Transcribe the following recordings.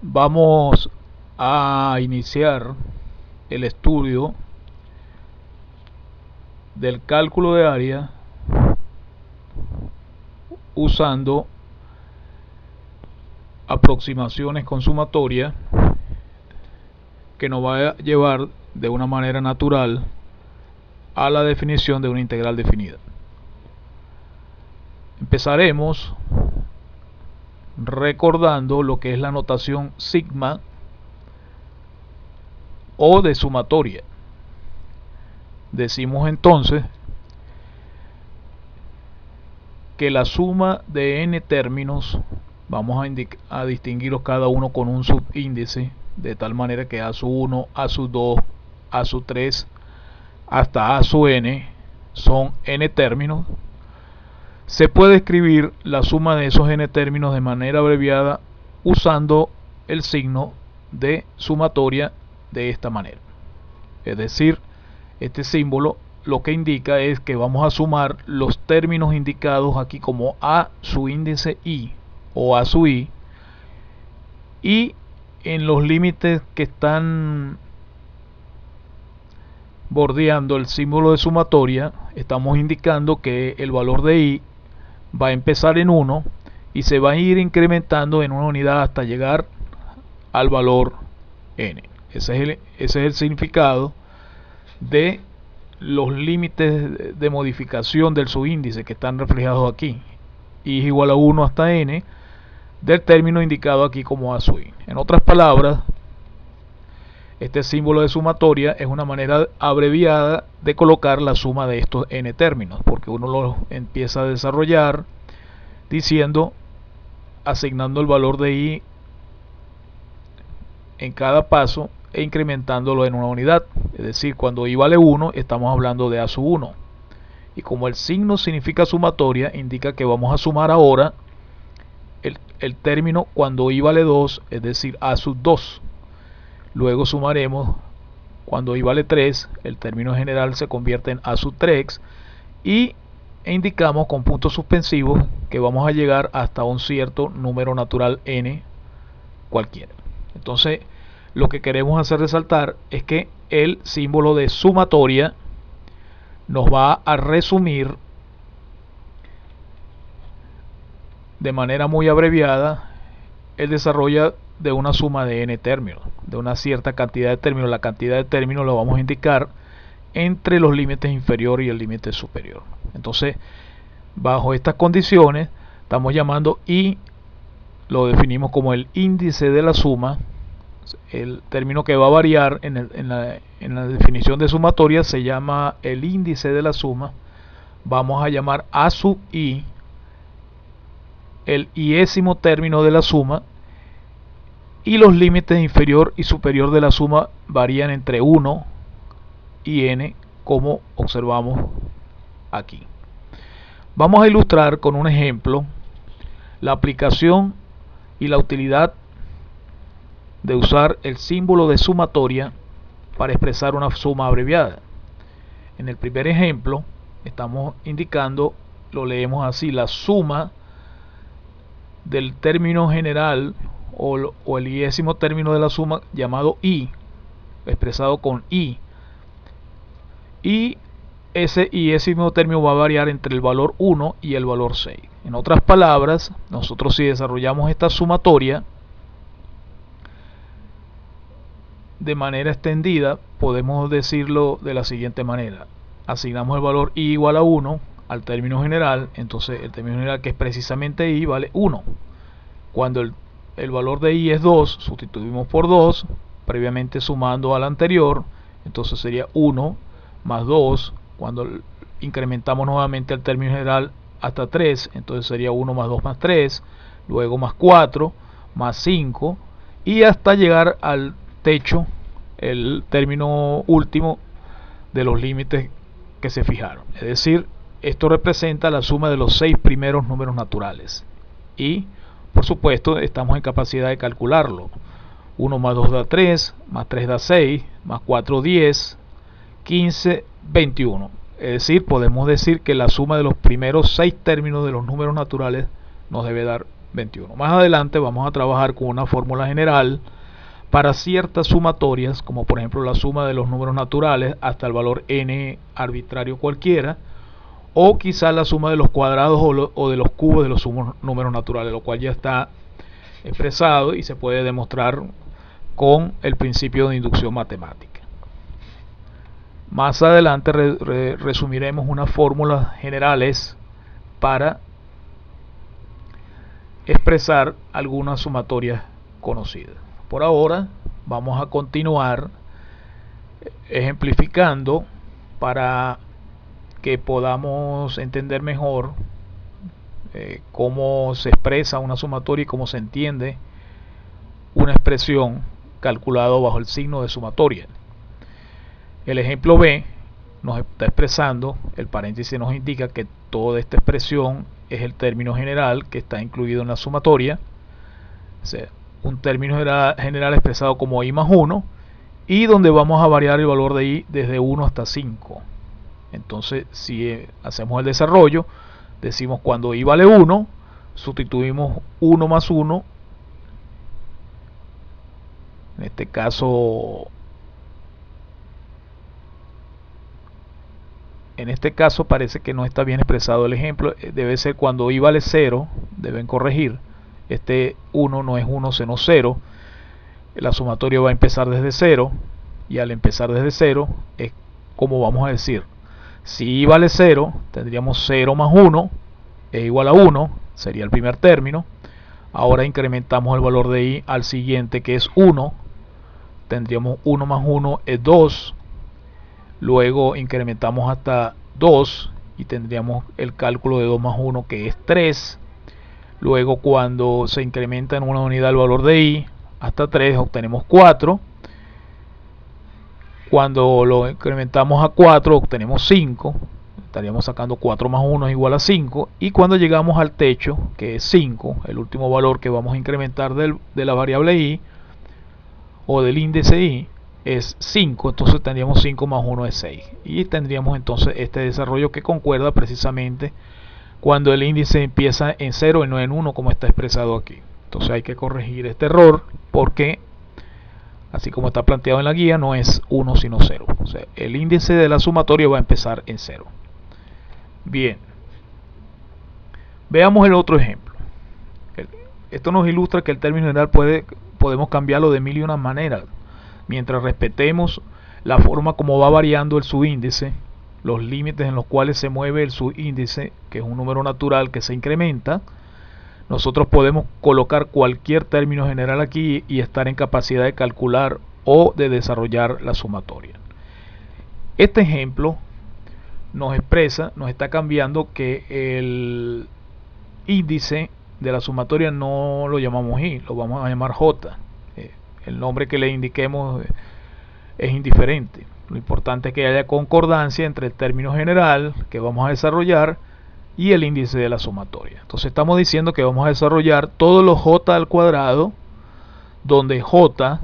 Vamos a iniciar el estudio del cálculo de área usando aproximaciones con sumatoria que nos va a llevar de una manera natural a la definición de una integral definida. Empezaremos recordando lo que es la notación sigma o de sumatoria. Decimos entonces que la suma de n términos vamos a distinguirlos cada uno con un subíndice, de tal manera que a sub 1, a sub 2, a sub 3 hasta a sub n son n términos. Se puede escribir la suma de esos n términos de manera abreviada usando el signo de sumatoria de esta manera. Es decir, este símbolo lo que indica es que vamos a sumar los términos indicados aquí como a su índice i o a su i, y en los límites que están bordeando el símbolo de sumatoria estamos indicando que el valor de i va a empezar en 1 y se va a ir incrementando en una unidad hasta llegar al valor n. Ese es el significado de los límites de modificación del subíndice que están reflejados aquí. I es igual a 1 hasta n del término indicado aquí como a sub i. En otras palabras, este símbolo de sumatoria es una manera abreviada de colocar la suma de estos n términos, porque uno lo empieza a desarrollar diciendo, asignando el valor de i en cada paso e incrementándolo en una unidad. Es decir, cuando i vale 1 estamos hablando de a sub 1, y como el signo significa sumatoria, indica que vamos a sumar ahora el término cuando i vale 2, es decir, a sub 2. Luego sumaremos cuando i vale 3, el término general se convierte en a sub 3, e indicamos con puntos suspensivos que vamos a llegar hasta un cierto número natural n cualquiera. Entonces, lo que queremos hacer resaltar es que el símbolo de sumatoria nos va a resumir de manera muy abreviada el desarrollo de una suma de n términos, de una cierta cantidad de términos. La cantidad de términos lo vamos a indicar entre los límites inferior y el límite superior. Entonces, bajo estas condiciones, estamos llamando i, lo definimos como el índice de la suma. El término que va a variar en la definición de sumatoria se llama el índice de la suma. Vamos a llamar a sub i el iésimo término de la suma, y los límites inferior y superior de la suma varían entre 1 y n, como observamos aquí. Vamos a ilustrar con un ejemplo la aplicación y la utilidad de usar el símbolo de sumatoria para expresar una suma abreviada. En el primer ejemplo estamos indicando, lo leemos así, la suma del término general o el iésimo término de la suma llamado i, expresado con i, y ese iésimo término va a variar entre el valor 1 y el valor 6. En otras palabras, nosotros si desarrollamos esta sumatoria de manera extendida, podemos decirlo de la siguiente manera: asignamos el valor i igual a 1 al término general, entonces el término general, que es precisamente i, vale 1. Cuando el valor de i es 2, sustituimos por 2, previamente sumando al anterior, entonces sería 1 más 2. Cuando incrementamos nuevamente el término general hasta 3, entonces sería 1 más 2 más 3, luego más 4, más 5, y hasta llegar al techo, el término último de los límites que se fijaron. Es decir, esto representa la suma de los 6 primeros números naturales, y por supuesto estamos en capacidad de calcularlo. 1 más 2 da 3, más 3 da 6, más 4 10, 15, 21. Es decir, podemos decir que la suma de los primeros 6 términos de los números naturales nos debe dar 21. Más adelante vamos a trabajar con una fórmula general para ciertas sumatorias, como por ejemplo la suma de los números naturales hasta el valor n arbitrario cualquiera, o quizá la suma de los cuadrados o de los cubos de los números naturales, lo cual ya está expresado y se puede demostrar con el principio de inducción matemática. Más adelante resumiremos unas fórmulas generales para expresar algunas sumatorias conocidas. Por ahora vamos a continuar ejemplificando para que podamos entender mejor cómo se expresa una sumatoria y cómo se entiende una expresión calculada bajo el signo de sumatoria. El ejemplo B nos está expresando, el paréntesis nos indica que toda esta expresión es el término general que está incluido en la sumatoria, o sea, un término general expresado como i más 1, y donde vamos a variar el valor de i desde 1 hasta 5. Entonces, si hacemos el desarrollo, decimos cuando i vale 1, sustituimos 1 más 1, en este caso parece que no está bien expresado el ejemplo, debe ser cuando i vale 0, deben corregir, este 1 no es 1 sino 0, la sumatoria va a empezar desde 0, y al empezar desde 0 es como vamos a decir, si i vale 0, tendríamos 0 más 1 es igual a 1, sería el primer término. Ahora incrementamos el valor de i al siguiente, que es 1, tendríamos 1 más 1 es 2, luego incrementamos hasta 2 y tendríamos el cálculo de 2 más 1, que es 3. Luego, cuando se incrementa en una unidad el valor de i hasta 3, obtenemos 4. Cuando lo incrementamos a 4, obtenemos 5. Estaríamos sacando 4 más 1 es igual a 5. Y cuando llegamos al techo, que es 5, el último valor que vamos a incrementar de la variable i o del índice i es 5, entonces tendríamos 5 más 1 es 6. Y tendríamos entonces este desarrollo que concuerda precisamente cuando el índice empieza en 0 y no en 1, como está expresado aquí. Entonces hay que corregir este error porque, así como está planteado en la guía, no es 1 sino 0. O sea, el índice de la sumatoria va a empezar en 0. Bien. Veamos el otro ejemplo. Esto nos ilustra que el término general podemos cambiarlo de mil y una maneras. Mientras respetemos la forma como va variando el subíndice, los límites en los cuales se mueve el subíndice, que es un número natural que se incrementa, nosotros podemos colocar cualquier término general aquí y estar en capacidad de calcular o de desarrollar la sumatoria. Este ejemplo nos está cambiando que el índice de la sumatoria no lo llamamos i, lo vamos a llamar j. El nombre que le indiquemos es indiferente. Lo importante es que haya concordancia entre el término general que vamos a desarrollar y el índice de la sumatoria. Entonces estamos diciendo que vamos a desarrollar todos los j al cuadrado, donde j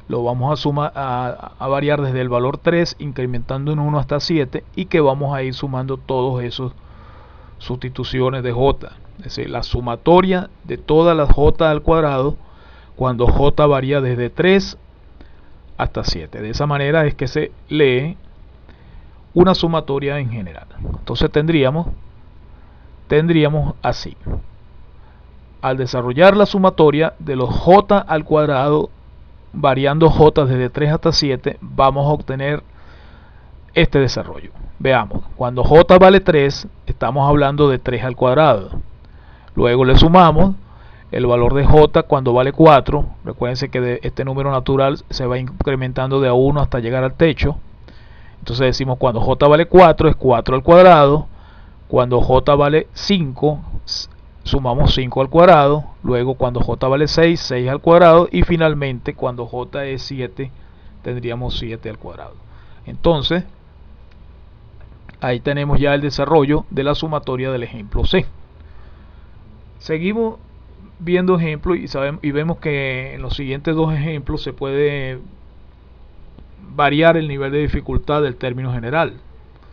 lo vamos a variar desde el valor 3, incrementando en 1 hasta 7, y que vamos a ir sumando todos esos sustituciones de j. Es decir, la sumatoria de todas las j al cuadrado cuando j varía desde 3 hasta 7. De esa manera es que se lee una sumatoria en general. Entonces tendríamos así: al desarrollar la sumatoria de los j al cuadrado variando j desde 3 hasta 7, vamos a obtener este desarrollo. Veamos, cuando j vale 3, estamos hablando de 3 al cuadrado. Luego le sumamos el valor de j cuando vale 4. Recuérdense que este número natural se va incrementando de a 1 hasta llegar al techo. Entonces decimos cuando j vale 4 es 4 al cuadrado. Cuando j vale 5, sumamos 5 al cuadrado. Luego cuando j vale 6, 6 al cuadrado. Y finalmente cuando j es 7, tendríamos 7 al cuadrado. Entonces, ahí tenemos ya el desarrollo de la sumatoria del ejemplo C. Seguimos viendo ejemplos y vemos que en los siguientes dos ejemplos se puede variar el nivel de dificultad del término general.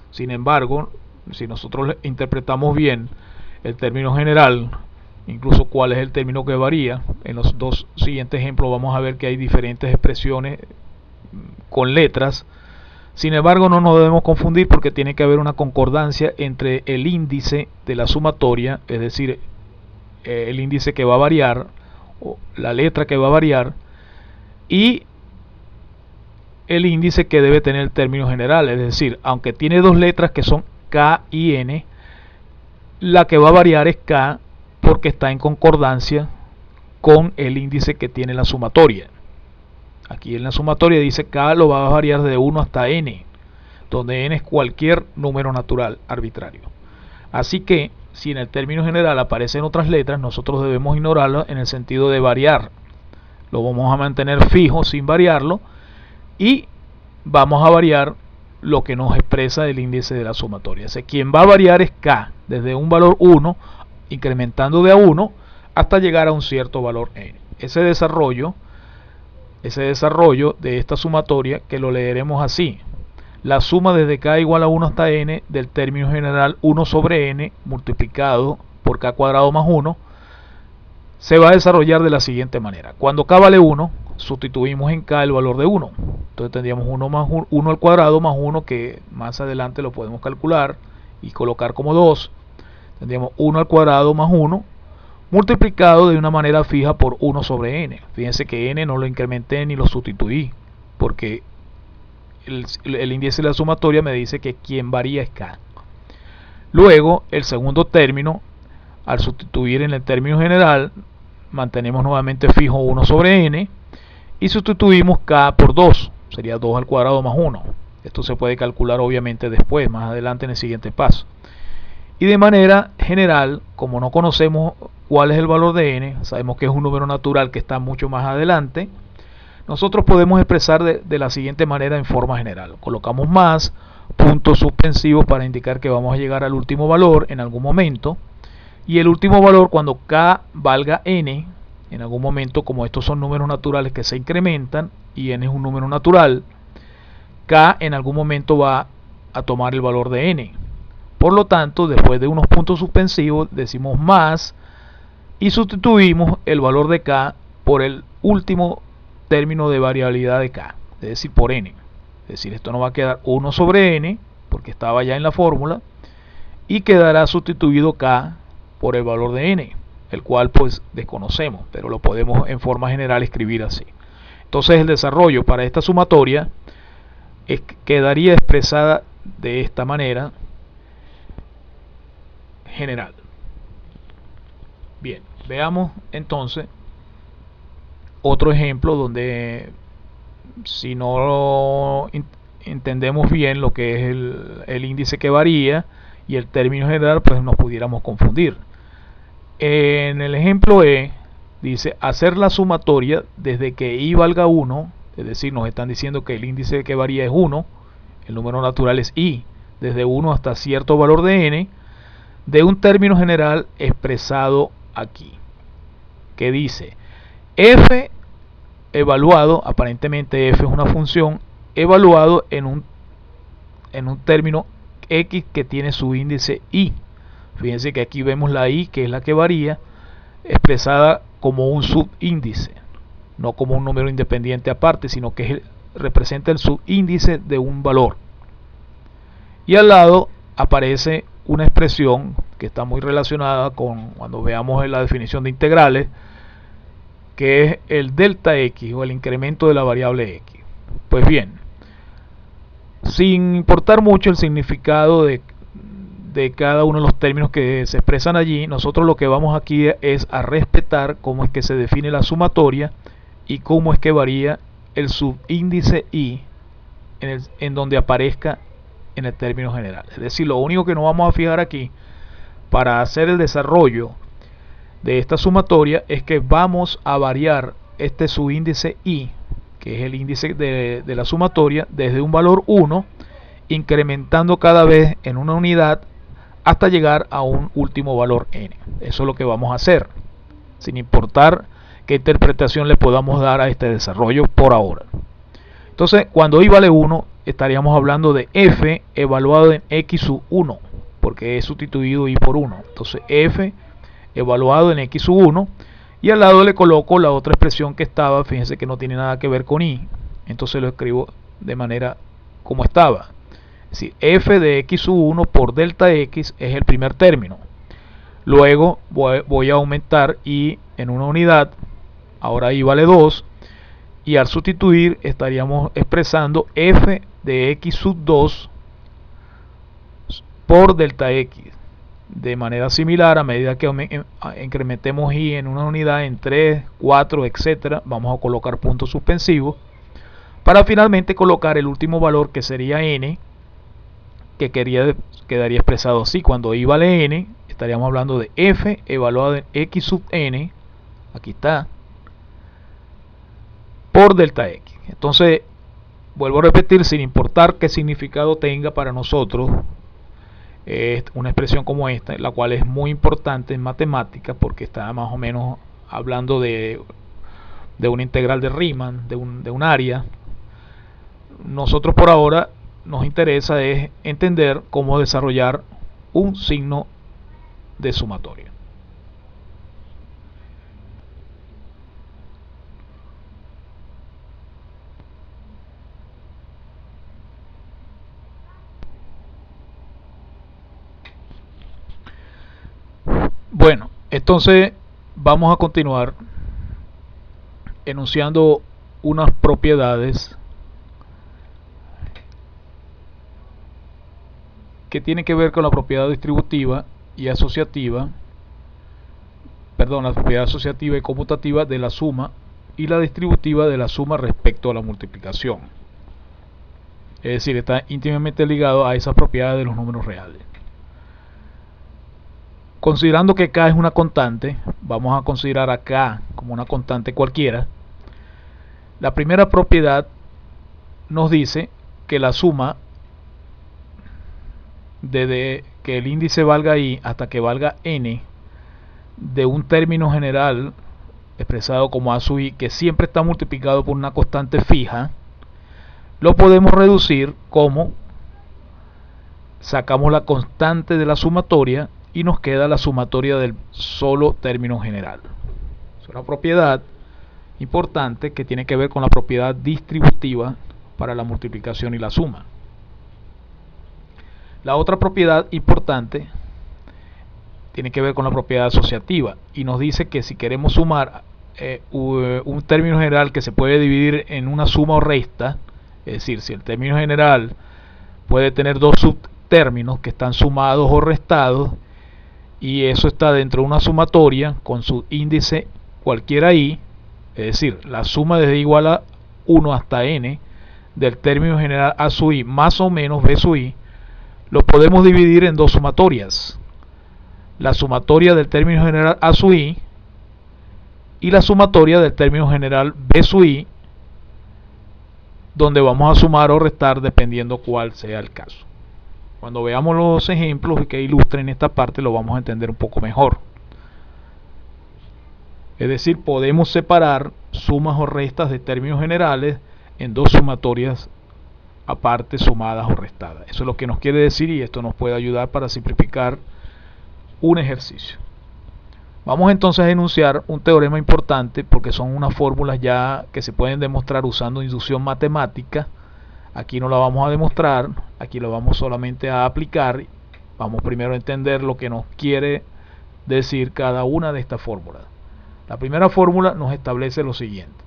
Sin embargo, si nosotros interpretamos bien el término general incluso cuál es el término que varía. En los dos siguientes ejemplos vamos a ver que hay diferentes expresiones con letras. Sin embargo, no nos debemos confundir porque tiene que haber una concordancia entre el índice de la sumatoria, es decir, el índice que va a variar, o la letra que va a variar, y el índice que debe tener el término general. Es decir, aunque tiene dos letras que son K y N, la que va a variar es K porque está en concordancia con el índice que tiene la sumatoria. Aquí en la sumatoria dice K lo va a variar de 1 hasta N, donde N es cualquier número natural arbitrario. Así que si en el término general aparecen otras letras, nosotros debemos ignorarlo en el sentido de variar. Lo vamos a mantener fijo sin variarlo y vamos a variar lo que nos expresa el índice de la sumatoria. O sea, quien va a variar es K, desde un valor 1, incrementando de a 1, hasta llegar a un cierto valor N. Ese desarrollo de esta sumatoria, que lo leeremos así: la suma desde K igual a 1 hasta N del término general 1 sobre N multiplicado por K cuadrado más 1, se va a desarrollar de la siguiente manera. Cuando K vale 1, sustituimos en K el valor de 1. Entonces tendríamos 1 al cuadrado más 1, que más adelante lo podemos calcular y colocar como 2. Tendríamos 1 al cuadrado más 1 multiplicado de una manera fija por 1 sobre N. Fíjense que N no lo incrementé ni lo sustituí, porque el índice de la sumatoria me dice que quien varía es K. Luego, el segundo término, al sustituir en el término general, mantenemos nuevamente fijo 1 sobre N y sustituimos K por 2, sería 2 al cuadrado más 1. Esto se puede calcular obviamente después, más adelante en el siguiente paso. Y de manera general, como no conocemos cuál es el valor de N, sabemos que es un número natural que está mucho más adelante, nosotros podemos expresar de la siguiente manera en forma general. Colocamos más puntos suspensivos para indicar que vamos a llegar al último valor en algún momento. Y el último valor, cuando K valga N, en algún momento, como estos son números naturales que se incrementan y N es un número natural, K en algún momento va a tomar el valor de N. Por lo tanto, después de unos puntos suspensivos, decimos más y sustituimos el valor de K por el último término de variabilidad de K, es decir, por N. Es decir, esto no va a quedar 1 sobre N, porque estaba ya en la fórmula, y quedará sustituido K por el valor de N, el cual pues desconocemos, pero lo podemos en forma general escribir así. Entonces el desarrollo para esta sumatoria quedaría expresada de esta manera general. Bien, veamos entonces otro ejemplo donde, si no entendemos bien lo que es el índice que varía y el término general, pues nos pudiéramos confundir. En el ejemplo E dice hacer la sumatoria desde que I valga 1, es decir, nos están diciendo que el índice que varía es 1, el número natural es I, desde 1 hasta cierto valor de N, de un término general expresado aquí, que dice f evaluado, aparentemente f es una función, evaluado en un término x que tiene su índice i. Fíjense que aquí vemos la i, que es la que varía, expresada como un subíndice, no como un número independiente aparte, sino que representa el subíndice de un valor. Y al lado aparece una expresión que está muy relacionada con cuando veamos la definición de integrales, que es el delta x o el incremento de la variable x. Pues bien, sin importar mucho el significado de cada uno de los términos que se expresan allí, nosotros lo que vamos aquí es a respetar cómo es que se define la sumatoria y cómo es que varía el subíndice i en donde aparezca en el término general. Es decir, lo único que nos vamos a fijar aquí para hacer el desarrollo de esta sumatoria es que vamos a variar este subíndice i, que es el índice de la sumatoria, desde un valor 1, incrementando cada vez en una unidad hasta llegar a un último valor n. Eso es lo que vamos a hacer, sin importar qué interpretación le podamos dar a este desarrollo por ahora. Entonces, cuando i vale 1, estaríamos hablando de f evaluado en x sub 1, porque he sustituido i por 1. Entonces f evaluado en x sub 1, y al lado le coloco la otra expresión que estaba, fíjense que no tiene nada que ver con y, entonces lo escribo de manera como estaba. Es decir, f de x sub 1 por delta x es el primer término. Luego voy a aumentar y en una unidad, ahora y vale 2, y al sustituir estaríamos expresando f de x sub 2 por delta x. De manera similar, a medida que incrementemos y en una unidad, en 3, 4, etcétera, vamos a colocar puntos suspensivos para finalmente colocar el último valor, que sería n, que quedaría expresado así. Cuando y vale n, estaríamos hablando de f evaluado en x sub n, aquí está, por delta x. Entonces, vuelvo a repetir, sin importar qué significado tenga para nosotros una expresión como esta, la cual es muy importante en matemáticas porque está más o menos hablando de una integral de Riemann, de un área. Nosotros por ahora nos interesa es entender cómo desarrollar un signo de sumatoria. Bueno, entonces vamos a continuar enunciando unas propiedades que tienen que ver con la propiedad distributiva y asociativa, la propiedad asociativa y conmutativa de la suma y la distributiva de la suma respecto a la multiplicación. Es decir, está íntimamente ligado a esas propiedades de los números reales. Considerando que k es una constante, vamos a considerar a k como una constante cualquiera. La primera propiedad nos dice que la suma desde que el índice valga i hasta que valga n de un término general expresado como a sub i, que siempre está multiplicado por una constante fija, lo podemos reducir como sacamos la constante de la sumatoria y nos queda la sumatoria del solo término general. Es una propiedad importante que tiene que ver con la propiedad distributiva para la multiplicación y la suma. La otra propiedad importante tiene que ver con la propiedad asociativa y nos dice que si queremos sumar un término general que se puede dividir en una suma o resta, es decir, si el término general puede tener dos subtérminos que están sumados o restados, y eso está dentro de una sumatoria con su índice cualquiera i, es decir, la suma desde igual a 1 hasta n del término general a sub i más o menos b sub i, lo podemos dividir en dos sumatorias: la sumatoria del término general a sub i y la sumatoria del término general b sub i, donde vamos a sumar o restar dependiendo cuál sea el caso. Cuando veamos los ejemplos que ilustren esta parte, lo vamos a entender un poco mejor. Es decir, podemos separar sumas o restas de términos generales en dos sumatorias aparte, sumadas o restadas. Eso es lo que nos quiere decir, y esto nos puede ayudar para simplificar un ejercicio. Vamos entonces a enunciar un teorema importante, porque son unas fórmulas ya que se pueden demostrar usando inducción matemática. Aquí no la vamos a demostrar, aquí lo vamos solamente a aplicar. Vamos primero a entender lo que nos quiere decir cada una de estas fórmulas. La primera fórmula nos establece lo siguiente: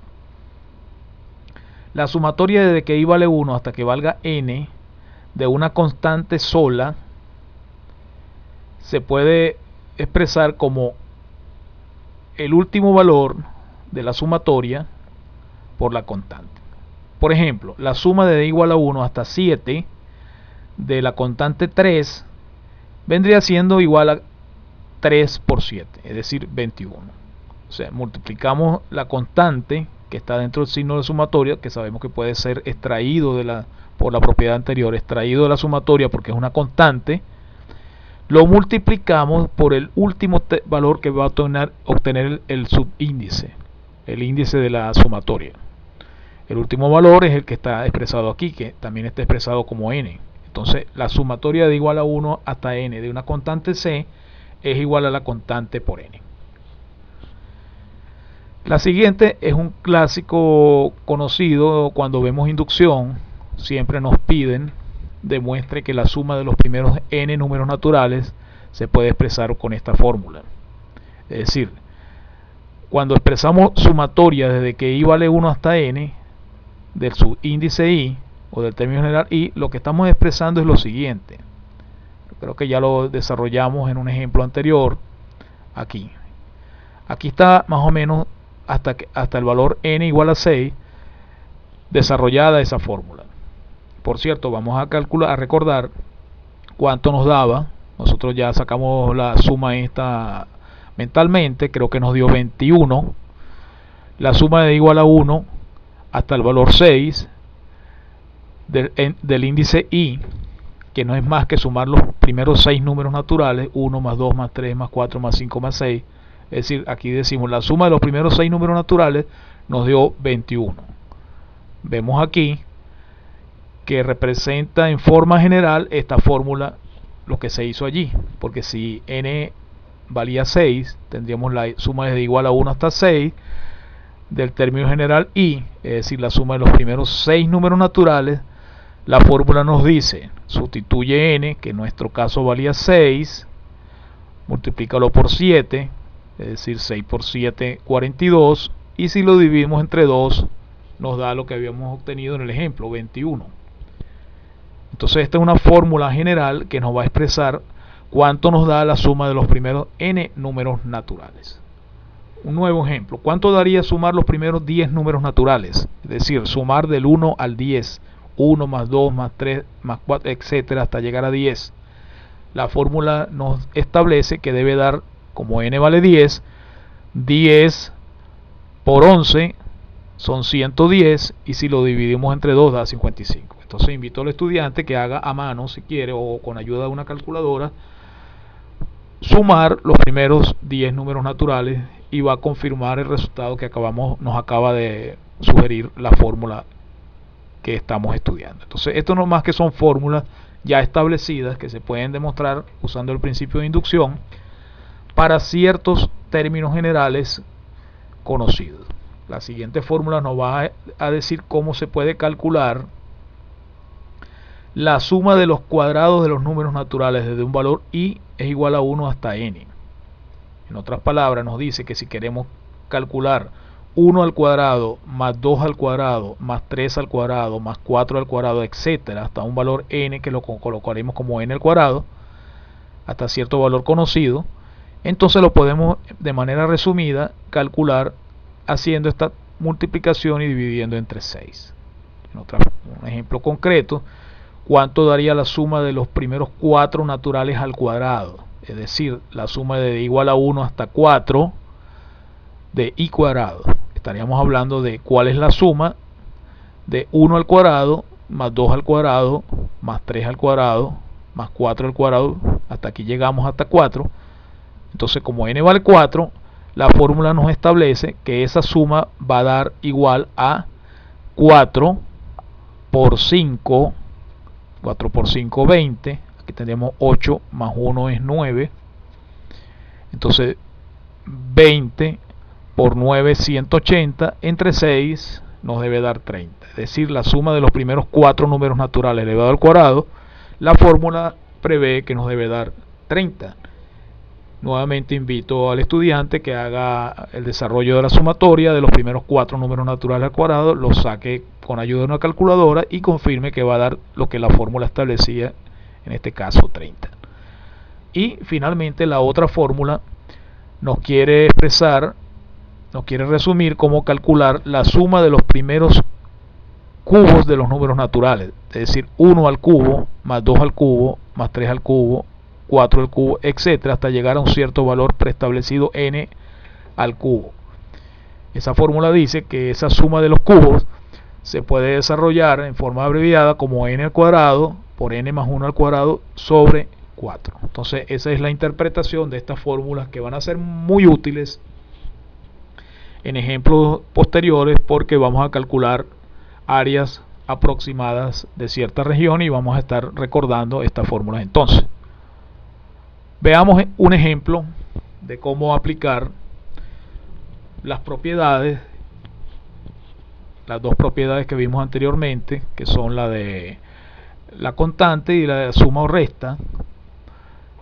la sumatoria desde que i vale 1 hasta que valga n de una constante sola se puede expresar como el último valor de la sumatoria por la constante. Por ejemplo, la suma de igual a 1 hasta 7 de la constante 3 vendría siendo igual a 3 por 7, es decir, 21. O sea, multiplicamos la constante que está dentro del signo de sumatoria, que sabemos que puede ser extraído por la propiedad anterior, extraído de la sumatoria porque es una constante, lo multiplicamos por el último valor que va a obtener el subíndice, el índice de la sumatoria. El último valor es el que está expresado aquí, que también está expresado como n. Entonces, la sumatoria de igual a 1 hasta n de una constante c es igual a la constante por n. La siguiente es un clásico conocido cuando vemos inducción. Siempre nos piden demuestre que la suma de los primeros n números naturales se puede expresar con esta fórmula. Es decir, cuando expresamos sumatoria desde que i vale 1 hasta n del subíndice i o del término general i, lo que estamos expresando es lo siguiente. Creo que ya lo desarrollamos en un ejemplo anterior. Aquí está más o menos hasta el valor n igual a 6 desarrollada esa fórmula. Por cierto, vamos a recordar cuánto nos daba. Nosotros ya sacamos la suma esta mentalmente, creo que nos dio 21. La suma de igual a 1 hasta el valor 6 del índice i, que no es más que sumar los primeros 6 números naturales, 1 más 2 más 3 más 4 más 5 más 6. Es decir, aquí decimos la suma de los primeros 6 números naturales nos dio 21. Vemos aquí que representa en forma general esta fórmula lo que se hizo allí, porque si n valía 6, tendríamos la suma desde igual a 1 hasta 6 del término general i, es decir, la suma de los primeros 6 números naturales. La fórmula nos dice, sustituye n, que en nuestro caso valía 6, multiplícalo por 7, es decir, 6 por 7, 42, y si lo dividimos entre 2, nos da lo que habíamos obtenido en el ejemplo, 21. Entonces esta es una fórmula general que nos va a expresar cuánto nos da la suma de los primeros n números naturales. Un nuevo ejemplo, ¿cuánto daría sumar los primeros 10 números naturales? Es decir, sumar del 1 al 10, 1 más 2 más 3 más 4, etcétera, hasta llegar a 10. La fórmula nos establece que debe dar, como n vale 10, 10 por 11 son 110, y si lo dividimos entre 2 da 55. Entonces invito al estudiante que haga a mano, si quiere, o con ayuda de una calculadora, sumar los primeros 10 números naturales y va a confirmar el resultado que nos acaba de sugerir la fórmula que estamos estudiando. Entonces esto no más que son fórmulas ya establecidas que se pueden demostrar usando el principio de inducción para ciertos términos generales conocidos. La siguiente fórmula nos va a decir cómo se puede calcular la suma de los cuadrados de los números naturales desde un valor i es igual a 1 hasta n. En otras palabras, nos dice que si queremos calcular 1 al cuadrado más 2 al cuadrado más 3 al cuadrado más 4 al cuadrado, etcétera, hasta un valor n que lo colocaremos como n al cuadrado, hasta cierto valor conocido, entonces lo podemos de manera resumida calcular haciendo esta multiplicación y dividiendo entre 6. Un ejemplo concreto, ¿cuánto daría la suma de los primeros 4 naturales al cuadrado? Es decir, la suma de igual a 1 hasta 4 de i cuadrado. Estaríamos hablando de cuál es la suma de 1 al cuadrado más 2 al cuadrado más 3 al cuadrado más 4 al cuadrado. Hasta aquí llegamos hasta 4. Entonces, como n vale 4, la fórmula nos establece que esa suma va a dar igual a 4 por 5, 4 por 5, 20. Aquí tendríamos 8 más 1 es 9. Entonces 20 por 9 180, entre 6 nos debe dar 30. Es decir, la suma de los primeros 4 números naturales elevado al cuadrado, la fórmula prevé que nos debe dar 30. Nuevamente invito al estudiante que haga el desarrollo de la sumatoria de los primeros 4 números naturales al cuadrado, lo saque con ayuda de una calculadora y confirme que va a dar lo que la fórmula establecía, en este caso 30. Y finalmente la otra fórmula nos quiere resumir cómo calcular la suma de los primeros cubos de los números naturales, es decir, 1 al cubo, más 2 al cubo, más 3 al cubo, 4 al cubo, etcétera, hasta llegar a un cierto valor preestablecido n al cubo. Esa fórmula dice que esa suma de los cubos se puede desarrollar en forma abreviada como n al cuadrado por n más 1 al cuadrado sobre 4. Entonces esa es la interpretación de estas fórmulas que van a ser muy útiles en ejemplos posteriores, porque vamos a calcular áreas aproximadas de cierta región y vamos a estar recordando estas fórmulas. Entonces Veamos un ejemplo de cómo aplicar las propiedades, las dos propiedades que vimos anteriormente, que son la de la constante y la de suma o resta,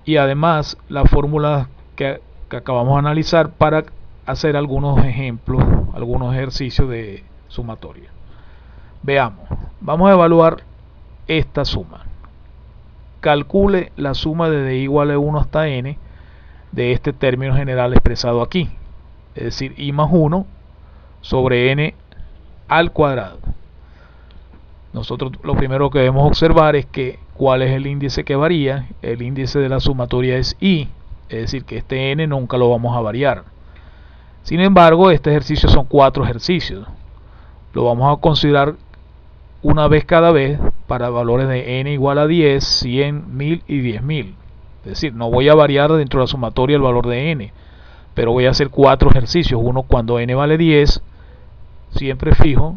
y además la fórmula que acabamos de analizar para hacer algunos ejemplos, algunos ejercicios de sumatoria. Veamos, vamos a evaluar esta suma. Calcule la suma de d igual a 1 hasta n de este término general expresado aquí, es decir, i más 1 sobre n al cuadrado. Nosotros lo primero que debemos observar es que cuál es el índice que varía. El índice de la sumatoria es i, es decir, que este n nunca lo vamos a variar. Sin embargo, este ejercicio son 4 ejercicios. Lo vamos a considerar una vez cada vez para valores de n igual a 10, 100, 1000 y 10.000. Es decir, no voy a variar dentro de la sumatoria el valor de n, pero voy a hacer 4 ejercicios. Uno cuando n vale 10, siempre fijo.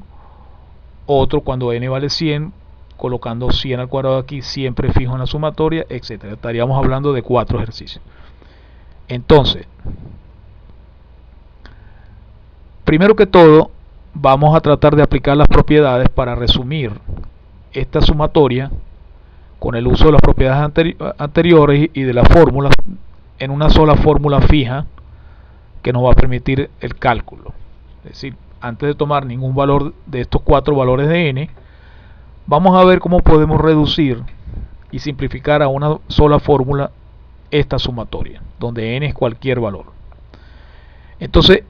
Otro cuando n vale 100, colocando 100 al cuadrado aquí, siempre fijo en la sumatoria, etc. Estaríamos hablando de 4 ejercicios. Entonces, primero que todo, vamos a tratar de aplicar las propiedades para resumir esta sumatoria con el uso de las propiedades anteriores y de las fórmulas en una sola fórmula fija que nos va a permitir el cálculo. Es decir, antes de tomar ningún valor de estos 4 valores de n, vamos a ver cómo podemos reducir y simplificar a una sola fórmula esta sumatoria, donde n es cualquier valor. Entonces,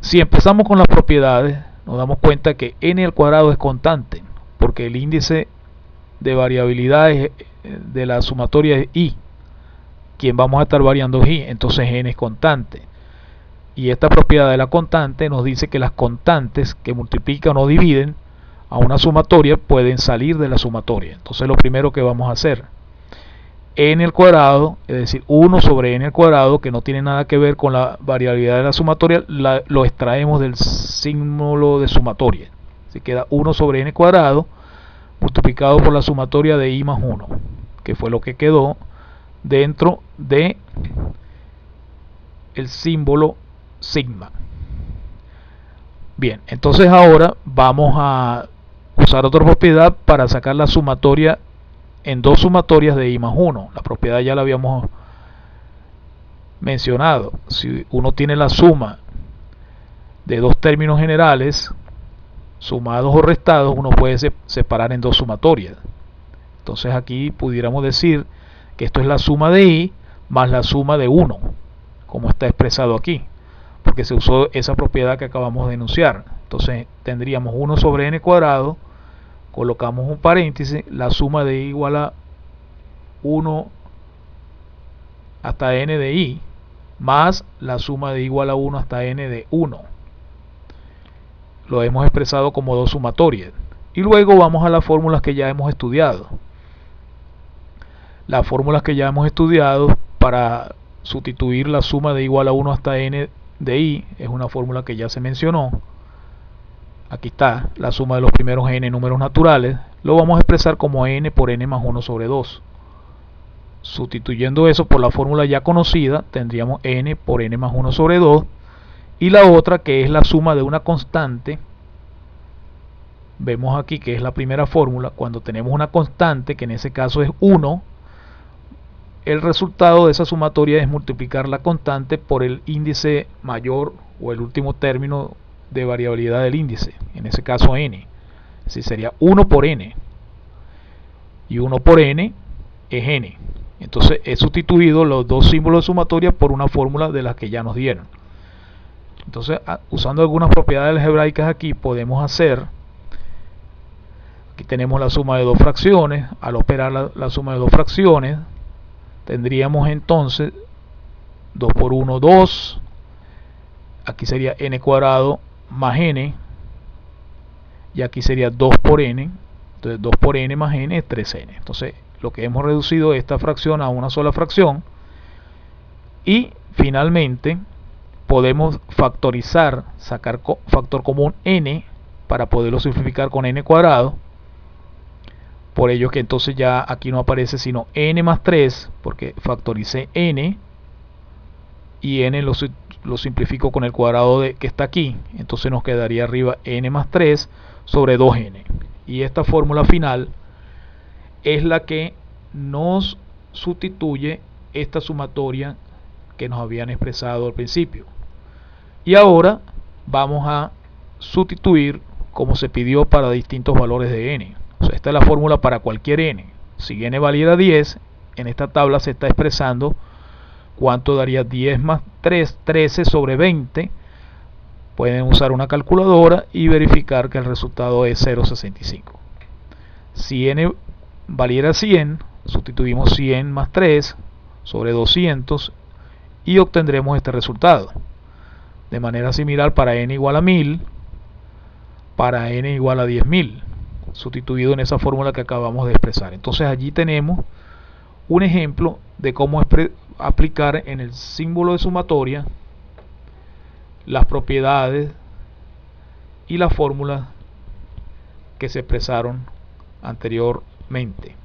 si empezamos con las propiedades, nos damos cuenta que n al cuadrado es constante, porque el índice de variabilidad de la sumatoria es i, quien vamos a estar variando es i, entonces n es constante. Y esta propiedad de la constante nos dice que las constantes que multiplican o dividen a una sumatoria pueden salir de la sumatoria. Entonces lo primero que vamos a hacer, n al cuadrado, es decir, 1 sobre n al cuadrado, que no tiene nada que ver con la variabilidad de la sumatoria, lo extraemos del símbolo de sumatoria. Así queda 1 sobre n cuadrado multiplicado por la sumatoria de i más 1, que fue lo que quedó dentro de el símbolo sigma. Bien, entonces ahora vamos a usar otra propiedad para sacar la sumatoria en dos sumatorias de i más 1. La propiedad ya la habíamos mencionado. Si uno tiene la suma de dos términos generales sumados o restados, uno puede separar en dos sumatorias. Entonces aquí pudiéramos decir que esto es la suma de i más la suma de 1, como está expresado aquí, porque se usó esa propiedad que acabamos de enunciar. Entonces tendríamos 1 sobre n cuadrado, colocamos un paréntesis, la suma de i igual a 1 hasta n de i, más la suma de i igual a 1 hasta n de 1. Lo hemos expresado como dos sumatorias. Y luego vamos a las fórmulas que ya hemos estudiado. Las fórmulas que ya hemos estudiado para sustituir la suma de igual a 1 hasta n de i es una fórmula que ya se mencionó. Aquí está la suma de los primeros n números naturales. Lo vamos a expresar como n por n más 1 sobre 2. Sustituyendo eso por la fórmula ya conocida, tendríamos n por n más 1 sobre 2. Y la otra, que es la suma de una constante, vemos aquí que es la primera fórmula. Cuando tenemos una constante, que en ese caso es 1, el resultado de esa sumatoria es multiplicar la constante por el índice mayor o el último término de variabilidad del índice, en ese caso n. Así sería 1 por n, y 1 por n es n. Entonces he sustituido los dos símbolos de sumatoria por una fórmula de las que ya nos dieron. Entonces, usando algunas propiedades algebraicas aquí, podemos hacer, aquí tenemos la suma de dos fracciones. Al operar la suma de dos fracciones, tendríamos entonces 2 por 1, 2. Aquí sería n cuadrado más n, y aquí sería 2 por n. Entonces 2 por n más n es 3n. Entonces lo que hemos reducido esta fracción a una sola fracción. Y finalmente podemos factorizar, sacar factor común n para poderlo simplificar con n cuadrado. Por ello que entonces ya aquí no aparece sino n más 3, porque factoricé n, y n lo simplifico con el cuadrado que está aquí, entonces nos quedaría arriba n más 3 sobre 2n. Y esta fórmula final es la que nos sustituye esta sumatoria que nos habían expresado al principio. Y ahora vamos a sustituir como se pidió para distintos valores de n. O sea, esta es la fórmula para cualquier n. Si n valiera 10, en esta tabla se está expresando cuánto daría 10 más 3, 13 sobre 20. Pueden usar una calculadora y verificar que el resultado es 0,65. Si n valiera 100, sustituimos 100 más 3 sobre 200 y obtendremos este resultado. De manera similar para n igual a 1000, para n igual a 10.000, sustituido en esa fórmula que acabamos de expresar. Entonces allí tenemos un ejemplo de cómo aplicar en el símbolo de sumatoria las propiedades y las fórmulas que se expresaron anteriormente.